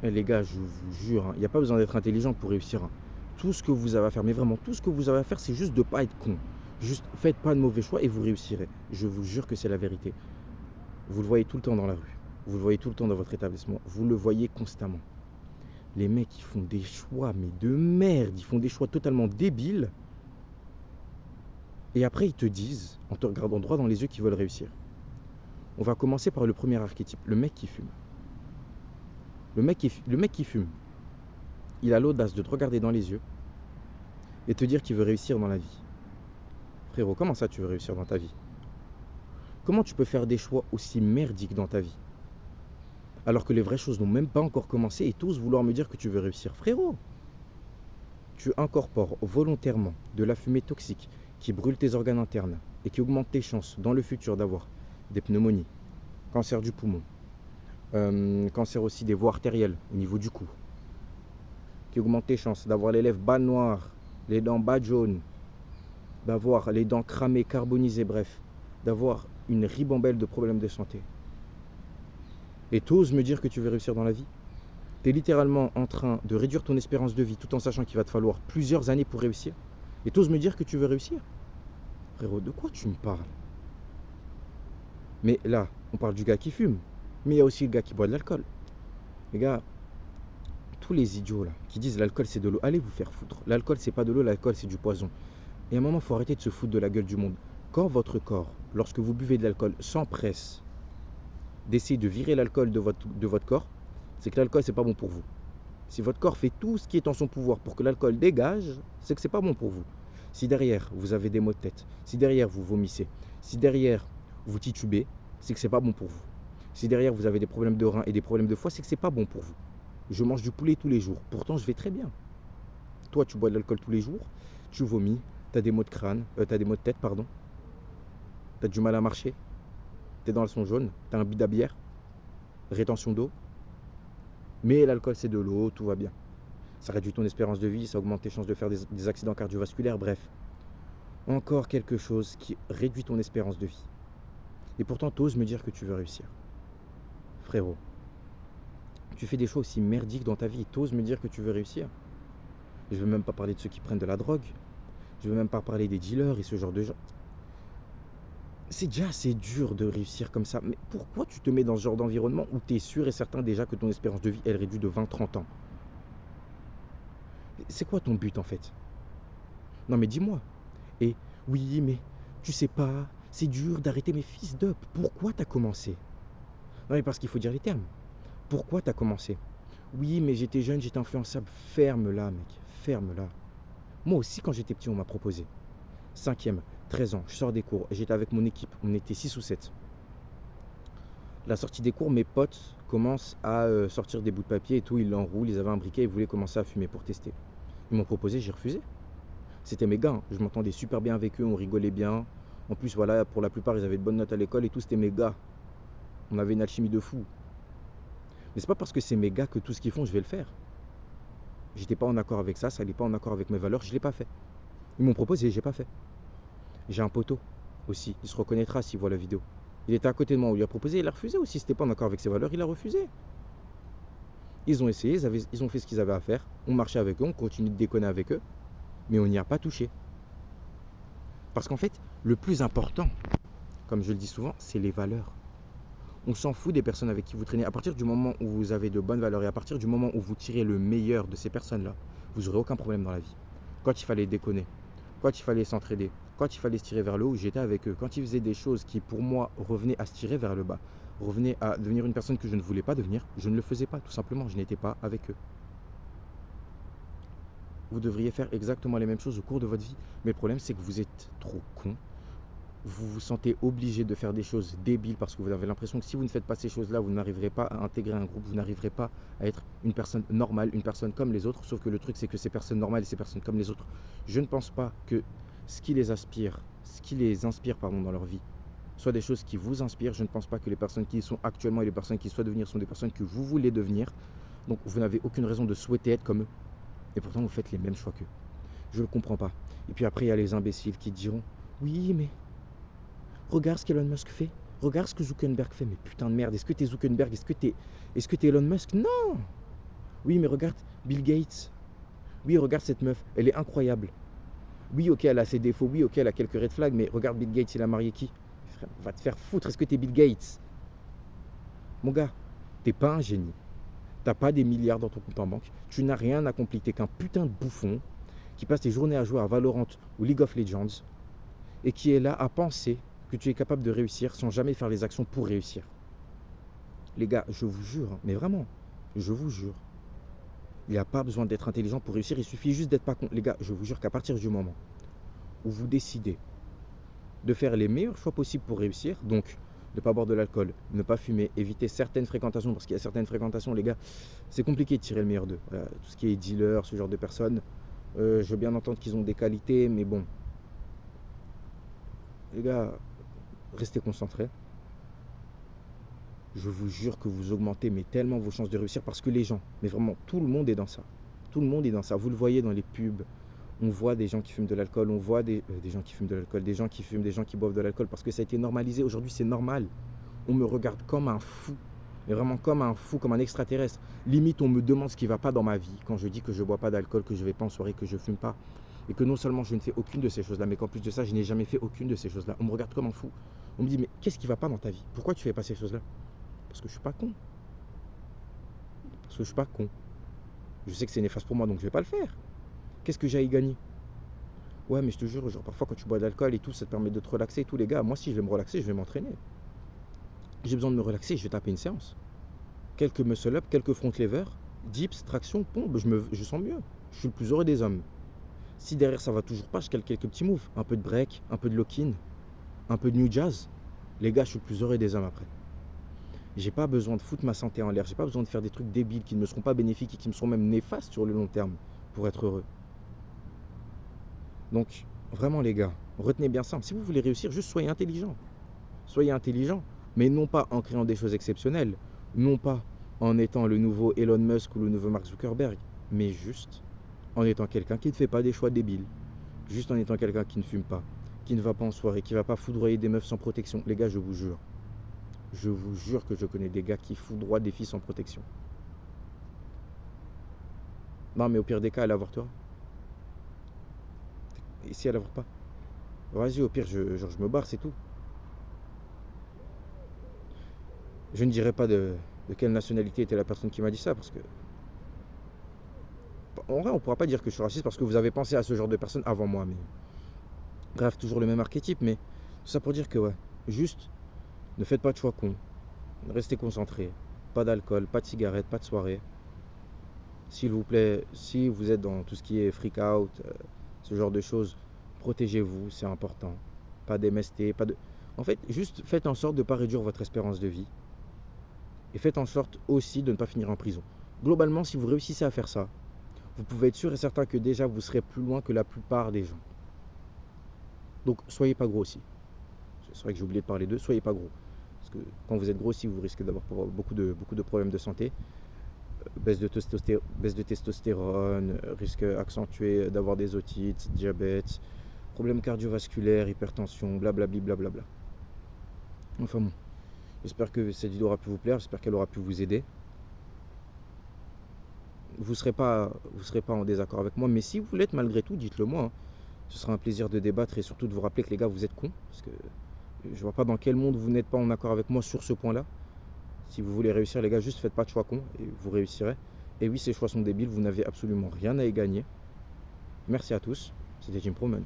Eh les gars, je vous jure, il n'y a pas besoin d'être intelligent pour réussir, hein. Tout ce que vous avez à faire, mais vraiment tout ce que vous avez à faire, c'est juste de ne pas être con. Juste faites pas de mauvais choix et vous réussirez. Je vous jure que c'est la vérité. Vous le voyez tout le temps dans la rue. Vous le voyez tout le temps dans votre établissement. Vous le voyez constamment. Les mecs, ils font des choix, mais de merde. Ils font des choix totalement débiles. Et après, ils te disent, en te regardant droit dans les yeux, qu'ils veulent réussir. On va commencer par le premier archétype, le mec qui fume. Le mec qui fume, il a l'audace de te regarder dans les yeux et te dire qu'il veut réussir dans la vie. Frérot, comment ça tu veux réussir dans ta vie? Comment tu peux faire des choix aussi merdiques dans ta vie alors que les vraies choses n'ont même pas encore commencé et t'oses vouloir me dire que tu veux réussir? Frérot, tu incorpores volontairement de la fumée toxique qui brûle tes organes internes et qui augmente tes chances dans le futur d'avoir des pneumonies, cancer du poumon, cancer aussi des voies artérielles au niveau du cou, qui augmente tes chances d'avoir les lèvres bas noires, les dents bas jaunes, d'avoir les dents cramées, carbonisées, bref, d'avoir une ribambelle de problèmes de santé. Et t'oses me dire que tu veux réussir dans la vie? T'es littéralement en train de réduire ton espérance de vie tout en sachant qu'il va te falloir plusieurs années pour réussir. Et t'oses me dire que tu veux réussir? Frérot, de quoi tu me parles? Mais là, on parle du gars qui fume. Mais il y a aussi le gars qui boit de l'alcool. Les gars, tous les idiots là, qui disent l'alcool c'est de l'eau, allez vous faire foutre. L'alcool c'est pas de l'eau, l'alcool c'est du poison. Et à un moment, il faut arrêter de se foutre de la gueule du monde. Quand votre corps, lorsque vous buvez de l'alcool, s'empresse d'essayer de virer l'alcool de votre corps, c'est que l'alcool, c'est pas bon pour vous. Si votre corps fait tout ce qui est en son pouvoir pour que l'alcool dégage, c'est que c'est pas bon pour vous. Si derrière, vous avez des maux de tête, si derrière, vous vomissez, si derrière, vous titubez, c'est que c'est pas bon pour vous. Si derrière, vous avez des problèmes de reins et des problèmes de foie, c'est que c'est pas bon pour vous. Je mange du poulet tous les jours, pourtant je vais très bien. Toi, tu bois de l'alcool tous les jours, tu vomis, t'as des maux de crâne, t'as des maux de tête, pardon, t'as du mal à marcher, tes dents elles sont jaunes, t'as un bide à bière, rétention d'eau, mais l'alcool c'est de l'eau, tout va bien. Ça réduit ton espérance de vie, ça augmente tes chances de faire des accidents cardiovasculaires, bref. Encore quelque chose qui réduit ton espérance de vie. Et pourtant, t'oses me dire que tu veux réussir. Frérot, tu fais des choix aussi merdiques dans ta vie et t'oses me dire que tu veux réussir. Je veux même pas parler de ceux qui prennent de la drogue. Je veux même pas parler des dealers et ce genre de gens. C'est déjà assez dur de réussir comme ça. Mais pourquoi tu te mets dans ce genre d'environnement où tu es sûr et certain déjà que ton espérance de vie, elle réduit de 20-30 ans? C'est quoi ton but en fait? Non mais dis-moi. Et oui, mais tu sais pas, c'est dur d'arrêter mes fils d'up. Pourquoi t'as commencé? Non mais parce qu'il faut dire les termes. Pourquoi t'as commencé? Oui, mais j'étais jeune, j'étais influençable. Ferme-la, mec. Ferme-la. Moi aussi, quand j'étais petit, on m'a proposé. Cinquième, 13 ans, je sors des cours. J'étais avec mon équipe. On était 6 ou 7. La sortie des cours, mes potes commencent à sortir des bouts de papier et tout. Ils l'enroulent, ils avaient un briquet, ils voulaient commencer à fumer pour tester. Ils m'ont proposé, j'ai refusé. C'était mes gars, hein. Je m'entendais super bien avec eux, on rigolait bien. En plus, voilà, pour la plupart, ils avaient de bonnes notes à l'école et tout, c'était mes gars. On avait une alchimie de fou. Mais c'est pas parce que c'est mes gars que tout ce qu'ils font, je vais le faire. J'étais pas en accord avec ça, ça allait pas en accord avec mes valeurs, je l'ai pas fait. Ils m'ont proposé, j'ai pas fait. J'ai un poteau aussi, il se reconnaîtra s'il voit la vidéo. Il était à côté de moi, on lui a proposé, il a refusé aussi, c'était pas en accord avec ses valeurs, il a refusé. Ils ont essayé, ils ont fait ce qu'ils avaient à faire, on marchait avec eux, on continue de déconner avec eux, mais on n'y a pas touché. Parce qu'en fait, le plus important, comme je le dis souvent, c'est les valeurs. On s'en fout des personnes avec qui vous traînez. À partir du moment où vous avez de bonnes valeurs et à partir du moment où vous tirez le meilleur de ces personnes-là, vous n'aurez aucun problème dans la vie. Quand il fallait déconner, quand il fallait s'entraider, quand il fallait se tirer vers le haut, j'étais avec eux. Quand ils faisaient des choses qui, pour moi, revenaient à se tirer vers le bas, revenaient à devenir une personne que je ne voulais pas devenir, je ne le faisais pas, tout simplement. Je n'étais pas avec eux. Vous devriez faire exactement les mêmes choses au cours de votre vie. Mais le problème, c'est que vous êtes trop con. Vous vous sentez obligé de faire des choses débiles parce que vous avez l'impression que si vous ne faites pas ces choses-là, vous n'arriverez pas à intégrer un groupe, vous n'arriverez pas à être une personne normale, une personne comme les autres. Sauf que le truc, c'est que ces personnes normales et ces personnes comme les autres, je ne pense pas que ce qui les inspire pardon, dans leur vie, soit des choses qui vous inspirent. Je ne pense pas que les personnes qui y sont actuellement et les personnes qui souhaitent devenir sont des personnes que vous voulez devenir. Donc vous n'avez aucune raison de souhaiter être comme eux. Et pourtant, vous faites les mêmes choix qu'eux. Je ne le comprends pas. Et puis après, il y a les imbéciles qui diront, oui, mais regarde ce qu'Elon Musk fait. Regarde ce que Zuckerberg fait. Mais putain de merde, est-ce que t'es Zuckerberg? Est-ce que t'es Elon Musk? Non. Oui, mais regarde Bill Gates. Oui, regarde cette meuf, elle est incroyable. Oui, ok, elle a ses défauts. Oui, ok, elle a quelques red flags, mais regarde Bill Gates, il a marié qui? Frère, va te faire foutre, est-ce que t'es Bill Gates? Mon gars, t'es pas un génie. T'as pas des milliards dans ton compte en banque. Tu n'as rien accompli. T'es qu'un putain de bouffon qui passe tes journées à jouer à Valorant ou League of Legends et qui est là à penser que tu es capable de réussir sans jamais faire les actions pour réussir. Les gars, je vous jure, mais vraiment, je vous jure, il n'y a pas besoin d'être intelligent pour réussir, il suffit juste d'être pas con. Les gars, je vous jure qu'à partir du moment où vous décidez de faire les meilleurs choix possibles pour réussir, donc ne pas boire de l'alcool, ne pas fumer, éviter certaines fréquentations, parce qu'il y a certaines fréquentations, les gars, c'est compliqué de tirer le meilleur d'eux. Voilà, tout ce qui est dealer, ce genre de personnes, je veux bien entendre qu'ils ont des qualités, mais bon, les gars, restez concentrés. Je vous jure que vous augmentez mais tellement vos chances de réussir parce que les gens, mais vraiment tout le monde est dans ça. Tout le monde est dans ça. Vous le voyez dans les pubs. On voit des gens qui fument de l'alcool, on voit des gens qui fument de l'alcool, des gens qui fument, des gens qui boivent de l'alcool parce que ça a été normalisé. Aujourd'hui, c'est normal. On me regarde comme un fou, mais vraiment comme un fou, comme un extraterrestre. Limite, on me demande ce qui ne va pas dans ma vie quand je dis que je ne bois pas d'alcool, que je ne vais pas en soirée, que je ne fume pas. Et que non seulement je ne fais aucune de ces choses-là, mais qu'en plus de ça, je n'ai jamais fait aucune de ces choses-là. On me regarde comme un fou. On me dit, mais qu'est-ce qui ne va pas dans ta vie? Pourquoi tu ne fais pas ces choses-là? Parce que je suis pas con. Parce que je suis pas con. Je sais que c'est néfaste pour moi, donc je vais pas le faire. Qu'est-ce que j'ai à y gagner? Ouais, mais je te jure, genre parfois quand tu bois de l'alcool et tout, ça te permet de te relaxer et tout, les gars. Moi, si je vais me relaxer, je vais m'entraîner. J'ai besoin de me relaxer, je vais taper une séance. Quelques muscle-up, quelques front lever, dips, traction, pompe, je sens mieux. Je suis le plus heureux des hommes. Si derrière ça va toujours pas, je cale quelques petits moves. Un peu de break, un peu de lock-in, un peu de new jazz. Les gars, je suis le plus heureux des hommes après. J'ai pas besoin de foutre ma santé en l'air, j'ai pas besoin de faire des trucs débiles qui ne me seront pas bénéfiques et qui me seront même néfastes sur le long terme pour être heureux. Donc, vraiment les gars, retenez bien ça. Si vous voulez réussir, juste soyez intelligent. Soyez intelligent, mais non pas en créant des choses exceptionnelles, non pas en étant le nouveau Elon Musk ou le nouveau Mark Zuckerberg, mais juste en étant quelqu'un qui ne fait pas des choix débiles. Juste en étant quelqu'un qui ne fume pas, qui ne va pas en soirée, qui ne va pas foudroyer des meufs sans protection. Les gars, je vous jure. Je vous jure que je connais des gars qui foudroient des filles sans protection. Non, mais au pire des cas, elle avortera. Et si elle avorte pas? Vas-y, au pire, je me barre, c'est tout. Je ne dirai pas de quelle nationalité était la personne qui m'a dit ça, parce que... En vrai, on ne pourra pas dire que je suis raciste parce que vous avez pensé à ce genre de personne avant moi. Mais... Bref, toujours le même archétype, mais tout ça pour dire que, ouais, juste, ne faites pas de choix con. Restez concentrés. Pas d'alcool, pas de cigarettes, pas de soirée. S'il vous plaît, si vous êtes dans tout ce qui est freak out, ce genre de choses, protégez-vous, c'est important. Pas d'MST, pas de... En fait, juste faites en sorte de ne pas réduire votre espérance de vie. Et faites en sorte aussi de ne pas finir en prison. Globalement, si vous réussissez à faire ça, vous pouvez être sûr et certain que déjà vous serez plus loin que la plupart des gens. Donc, soyez pas gros aussi. C'est vrai que j'ai oublié de parler d'eux, soyez pas gros. Parce que quand vous êtes gros aussi, vous risquez d'avoir beaucoup de problèmes de santé. Baisse de testostérone, risque accentué d'avoir des otites, diabète, problèmes cardiovasculaires, hypertension, blablabli, blablabla. Enfin bon, j'espère que cette vidéo aura pu vous plaire, j'espère qu'elle aura pu vous aider. Vous serez pas en désaccord avec moi, mais si vous l'êtes malgré tout, dites-le moi. Hein. Ce sera un plaisir de débattre et surtout de vous rappeler que les gars, vous êtes cons. Parce que je vois pas dans quel monde vous n'êtes pas en accord avec moi sur ce point-là. Si vous voulez réussir, les gars, juste faites pas de choix cons et vous réussirez. Et oui, ces choix sont débiles, vous n'avez absolument rien à y gagner. Merci à tous, c'était Jim Promont.